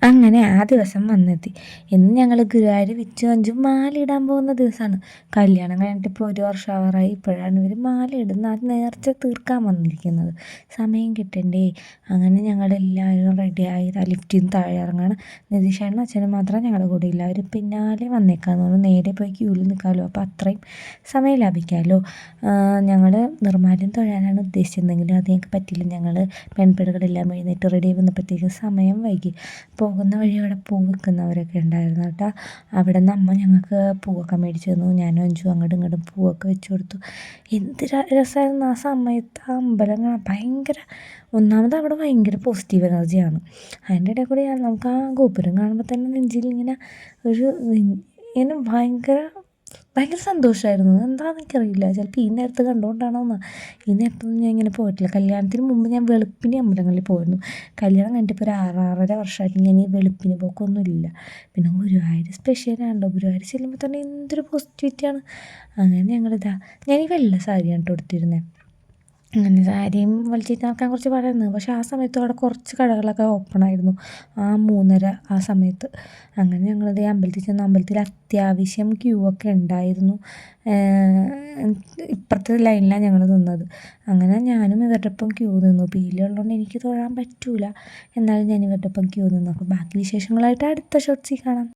അങ്ങനെ ആ ദിവസം വന്നെത്തി. ഇന്ന് ഞങ്ങൾ ഗുരുവായൂർ വിച്ചു അഞ്ചും മാല ഇടാൻ പോകുന്ന ദിവസമാണ്. കല്യാണം കഴിഞ്ഞിട്ട് ഇപ്പോൾ 1 വർഷം ആവാറായി. ഇപ്പോഴാണ് ഇവർ മാല ഇടുന്ന അത് നേർച്ച തീർക്കാൻ വന്നിരിക്കുന്നത്. സമയം കിട്ടണ്ടേ. അങ്ങനെ ഞങ്ങളെല്ലാവരും റെഡിയായി ലിഫ്റ്റിൽ നിന്ന് താഴെ ഇറങ്ങാണ്. നിതീഷേട്ടനും അച്ഛനും മാത്രം ഞങ്ങളുടെ കൂടെ ഇല്ല. അവർ പിന്നാലെ വന്നേക്കാന്ന് പറഞ്ഞു. നേരെ പോയി ക്യൂവിൽ നിൽക്കാമല്ലോ, അപ്പോൾ അത്രയും സമയം ലാഭിക്കാമല്ലോ. ഞങ്ങൾ നിർമ്മാല്യം തൊഴാനാണ് ഉദ്ദേശിച്ചിരുന്നെങ്കിലും അത് ഞങ്ങൾക്ക് പറ്റില്ല. ഞങ്ങൾ പെൺപിടകളെല്ലാം എഴുന്നേറ്റ് റെഡി വന്നപ്പോഴത്തേക്കും സമയം വൈകി. പോകുന്ന വഴി അവിടെ പൂ വിൽക്കുന്നവരൊക്കെ ഉണ്ടായിരുന്നു കേട്ടോ. അവിടെ നിന്ന് അമ്മ ഞങ്ങൾക്ക് പൂവൊക്കെ മേടിച്ച് തന്നു. ഞാനും അഞ്ചു അങ്ങോട്ടും ഇങ്ങോട്ടും പൂവൊക്കെ വെച്ച് കൊടുത്തു. എന്ത് രസമായിരുന്നു ആ സമയത്ത്. ആ അമ്പലം ഭയങ്കര, ഒന്നാമത് അവിടെ ഭയങ്കര പോസിറ്റീവ് എനർജിയാണ്. അതിൻ്റെ ഇടയിൽ കൂടി നമുക്ക് ആ ഗോപുരം കാണുമ്പോൾ തന്നെ നെഞ്ചിൽ ഇങ്ങനെ ഇങ്ങനെ ഭയങ്കര സന്തോഷമായിരുന്നു. എന്താണെന്ന് എനിക്കറിയില്ല. ചിലപ്പോൾ ഈ നേരത്ത് കണ്ടുകൊണ്ടാണോ എന്ന്. ഈ നേരത്തൊന്നും ഞാൻ ഇങ്ങനെ പോയിട്ടില്ല. കല്യാണത്തിന് മുമ്പ് ഞാൻ വെളുപ്പിന് അമ്പലങ്ങളിൽ പോയിരുന്നു. കല്യാണം കഴിഞ്ഞിട്ട് ഇപ്പോൾ ഒരു 6-6.5 വർഷമായിട്ട് ഞാൻ ഈ വെളുപ്പിന് പോക്കൊന്നുമില്ല. പിന്നെ ഗുരുവായൂർ സ്പെഷ്യലാണല്ലോ. ഗുരുവായൂർ ചെല്ലുമ്പോൾ തന്നെ എന്തൊരു പോസിറ്റിവിറ്റിയാണ്. അങ്ങനെ ഞാൻ ഈ വെള്ള സാരിയാണ് കേട്ടോ എടുത്തിരുന്നത്. അങ്ങനെ സാരിയും വലിച്ചിട്ട് നടക്കാൻ കുറച്ച് പാടായിരുന്നു. പക്ഷേ ആ സമയത്ത് അവിടെ കുറച്ച് കടകളൊക്കെ ഓപ്പണായിരുന്നു. 3:30 ആ സമയത്ത്. അങ്ങനെ ഞങ്ങളത് അമ്പലത്തിൽ ചെന്ന് അമ്പലത്തിൽ അത്യാവശ്യം ക്യൂ ഒക്കെ ഉണ്ടായിരുന്നു. ഇപ്പുറത്തെ ലൈനിലാണ് ഞങ്ങൾ നിന്നത്. അങ്ങനെ ഞാനും ഇവരുടെ ഒപ്പം ക്യൂ നിന്നു. പീലിയുള്ളതുകൊണ്ട് എനിക്ക് തൊഴാൻ പറ്റില്ല. എന്നാലും ഞാൻ ഇവരുടെ ഒപ്പം ക്യൂ നിന്നു. അപ്പോൾ ബാക്കി വിശേഷങ്ങളായിട്ട് അടുത്ത ഷോർട്സിൽ കാണാം.